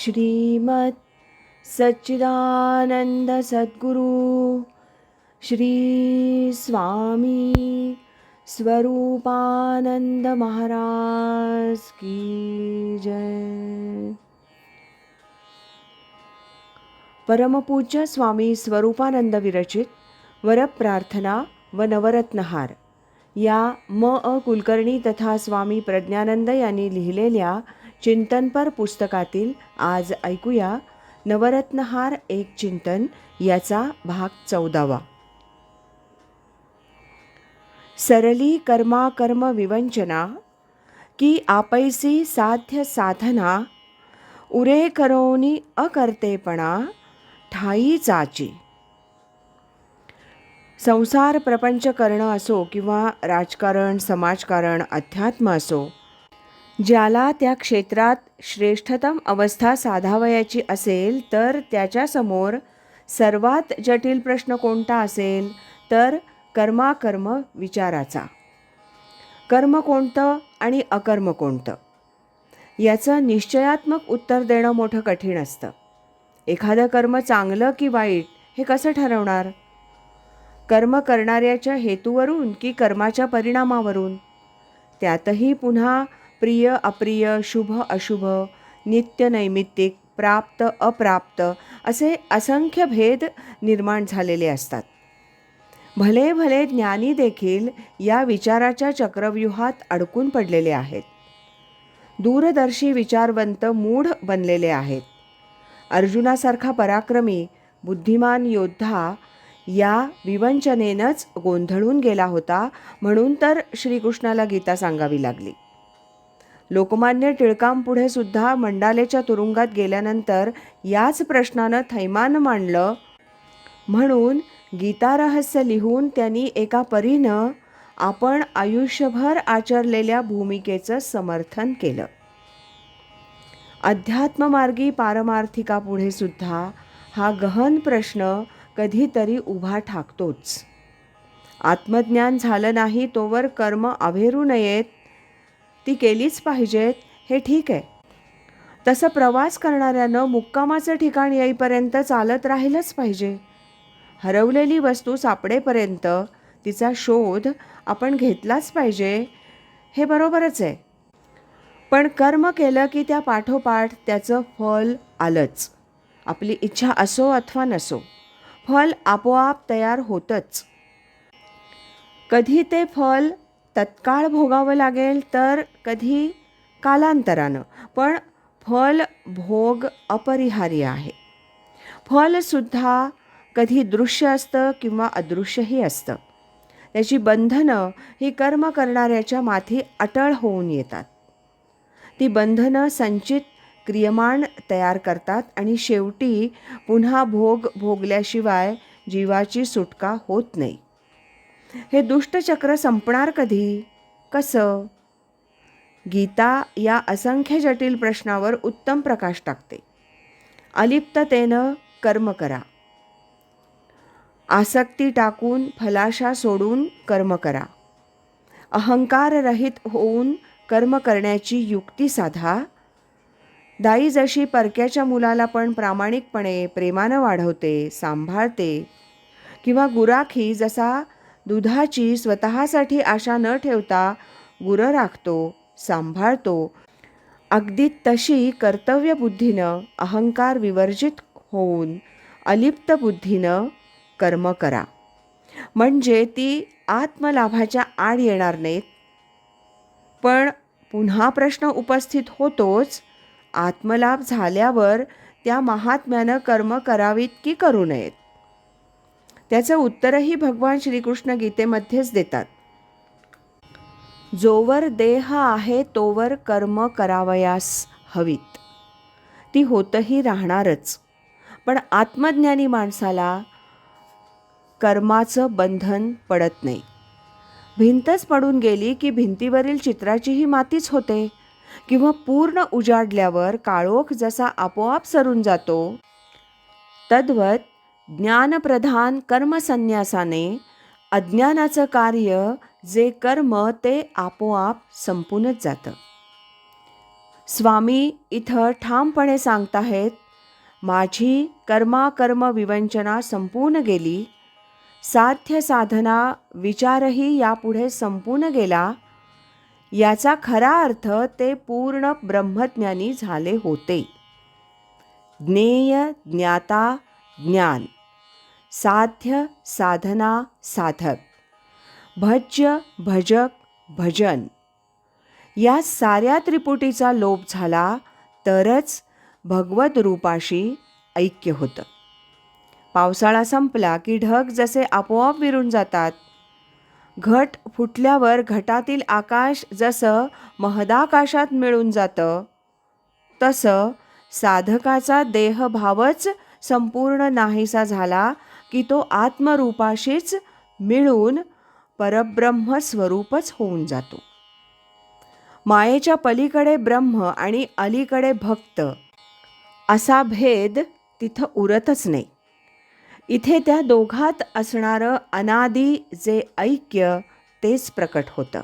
श्रीमद् सच्चिदानंद सद्गुरु श्री स्वामी स्वरूपानंद महाराज की जय। परमपूज्य स्वामी स्वरूपानंद विरचित वरप्रार्थना व नवरत्नहार या कुलकर्णी तथा स्वामी प्रज्ञानंद यांनी लिहिलेल्या चिंतनपर पुस्तकातील आज ऐकूया नवरत्नहार एक चिंतन याचा भाग 14। सरली कर्मा विवंचना की आपैसी साध्य साधना उरे करोनी अकर्तेपणा ठाई चाची। संसार प्रपंच करणं असो किंवा राजकारण समाजकारण अध्यात्म असो, ज्याला त्या क्षेत्रात श्रेष्ठतम अवस्था साधावयाची असेल तर त्याच्यासमोर सर्वात जटिल प्रश्न कोणता असेल तर कर्म विचाराचा। कर्म कोणतं आणि अकर्म कोणतं याचं निश्चयात्मक उत्तर देणं मोठं कठीण असतं। एखादं कर्म चांगलं की वाईट हे कसं ठरवणार? कर्म करणाऱ्याच्या हेतूवरून की कर्माच्या परिणामावरून? त्यातही पुन्हा प्रिय अप्रिय, शुभ अशुभ, नित्य नैमित्तिक, प्राप्त अप्राप्त असे असंख्य भेद निर्माण झालेले असतात। भले भले ज्ञानी देखील या विचाराच्या चक्रव्यूहात अडकून पडलेले आहेत। दूरदर्शी विचारवंत मूढ बनलेले आहेत। अर्जुनासारखा पराक्रमी बुद्धिमान योद्धा या विवंचनेनंच गोंधळून गेला होता, म्हणून तर श्रीकृष्णाला गीता सांगावी लागली। लोकमान्य टिळकांपुढे सुद्धा मंडालेच्या तुरुंगात गेल्यानंतर याच प्रश्नानं थैमान मांडलं, म्हणून गीता रहस्य लिहून त्यांनी एका परीनं आपण आयुष्यभर आचरलेल्या भूमिकेचं समर्थन केलं। अध्यात्ममार्गी पारमार्थिकापुढे सुद्धा हा गहन प्रश्न कधीतरी उभा ठाकतोच। आत्मज्ञान झालं नाही तोवर कर्म अव्हेरू नयेत, ती केलीच पाहिजेत हे ठीक आहे। तसं प्रवास करणाऱ्यानं मुक्कामाचं ठिकाण येईपर्यंत चालत राहिलंच पाहिजे। हरवलेली वस्तू सापडेपर्यंत तिचा शोध आपण घेतलाच पाहिजे, हे बरोबरच आहे। पण कर्म केलं की त्या पाठोपाठ त्याचं फल आलंच। आपली इच्छा असो अथवा नसो, फल आपोआप तयार होतंच। कधी ते फल तत्काळ भोगावं लागेल तर कधी कालांतरानं, पण फल भोग अपरिहार्य आहे। फलसुद्धा कधी दृश्य असतं किंवा अदृश्यही असतं। त्याची बंधनं ही कर्म करणाऱ्याच्या माथी अटळ होऊन येतात। ती बंधनं संचित क्रियमाण तयार करतात आणि शेवटी पुन्हा भोग भोगल्याशिवाय जीवाची सुटका होत नाही। हे दुष्टचक्र संपणार कधी? कसं? गीता या असंख्य जटिल प्रश्नावर उत्तम प्रकाश टाकते। अलिप्ततेनं कर्म करा, आसक्ती टाकून फलाशा सोडून कर्म करा, अहंकाररहित होऊन कर्म करण्याची युक्ती साधा। दाई जशी परक्याच्या मुलाला पण प्रामाणिकपणे प्रेमानं वाढवते, सांभाळते, किंवा गुराखी जसा दुधाची स्वतःसाठी आशा न ठेवता गुरं राखतो, सांभाळतो, अगदी तशी कर्तव्यबुद्धीनं अहंकार विवर्जित होऊन अलिप्त बुद्धीनं कर्म करा, म्हणजे ती आत्मलाभाच्या आड येणार नाहीत। पण पुन्हा प्रश्न उपस्थित होतोच, आत्मलाभ झाल्यावर त्या महात्म्यानं कर्म करावीत की करू नयेत? त्याचं उत्तरही भगवान श्रीकृष्ण गीतेमध्येच देतात। जोवर देह आहे तोवर कर्म करावयास हवीत, ती होतही राहणारच। पण आत्मज्ञानी माणसाला कर्माचं बंधन पडत नाही। भिंतच पडून गेली की भिंतीवरील चित्राचीही मातीच होते, किंवा पूर्ण उजाडल्यावर काळोख जसा आपोआप सरून जातो, तद्वत ज्ञानप्रधान कर्मसन्यासाने अज्ञानाचं कार्य जे कर्म ते आपोआप संपूनच जातं। स्वामी इथं ठामपणे सांगताहेत, माझी कर्माकर्म विवंचना संपून गेली, साध्य साधना विचारही यापुढे संपून गेला. याचा खरा अर्थ ते पूर्ण ब्रह्मज्ञानी झाले होते. ज्ञेय ज्ञाता ज्ञान, साध्य साधना साधक, भज्य भजक भजन, या साऱ्या त्रिपुटीचा लोप झाला तरच भगवत रूपाशी ऐक्य होतं. पावसाळा संपला की ढग जसे आपोआप विरून जातात, घट फुटल्यावर घटातील आकाश जसं महदाकाशात मिळून जातं, तसं साधकाचा देहभावच संपूर्ण नाहीसा झाला की तो आत्मरूपाशीच मिळून परब्रह्म स्वरूपच होऊन जातो. मायेच्या पलीकडे ब्रह्म आणि अलीकडे भक्त असा भेद तिथं उरतच नाही. इथे त्या दोघात असणारं अनादी जे ऐक्य तेच प्रकट होतं.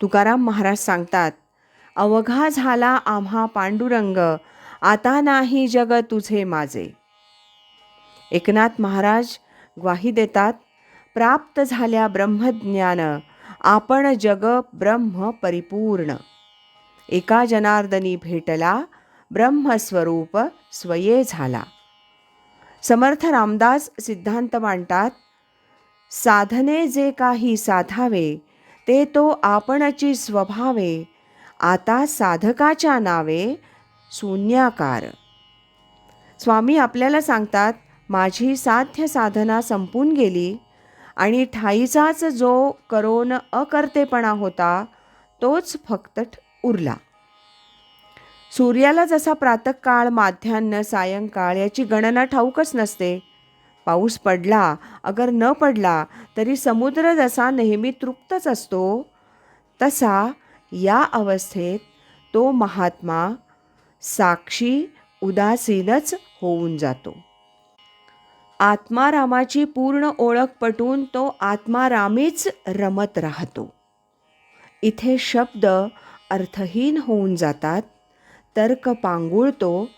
तुकाराम महाराज सांगतात, अवघा झाला आम्हा पांडुरंग, आता नाही जग तुझे माझे. एकनाथ महाराज ग्वाही देतात, प्राप्त झाल्या ब्रह्मज्ञान, आपण जग ब्रह्म परिपूर्ण. एका जनार्दनी भेटला, ब्रह्मस्वरूप स्वये झाला. समर्थ रामदास सिद्धांत मांडतात, साधने जे काही साधावे, ते तो आपणची स्वभावे, आता साधकाच्या नावे शून्याकार. स्वामी आपल्याला सांगतात, माझी साध्य साधना संपून गेली आणि ठाईचाच जो करोन अकर्तेपणा होता तोच फक्त उरला. सूर्याला जसा प्रातःकाळ, माध्यान्ह, सायंकाळ याची गणना ठाऊकच नसते. पाऊस पडला अगर न पडला तरी समुद्र जसा नेहमी तृप्तच असतो, तसा या अवस्थेत तो महात्मा साक्षी उदासीनच होऊन जातो. आत्मारामाची पूर्ण ओळख पटून तो आत्मारामीच रमत राहतो. इथे शब्द अर्थहीन होऊन जातात, तर्क पांगुळतो,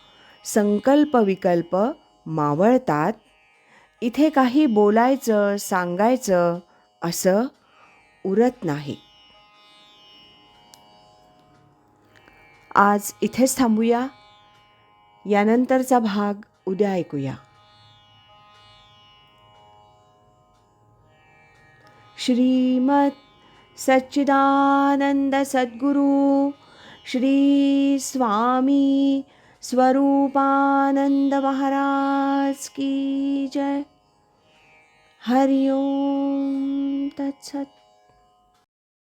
संकल्प विकल्प मावळतात. इथे काही बोलायचं सांगायचं असं उरत नाही. आज इथेच थांबूया. यानंतरचा भाग उद्या ऐकूया. श्रीमद सच्चिदानंद सद्गुरु श्री स्वामी स्वरूपानंद महाराज की जय. हरि ओम तत्सत.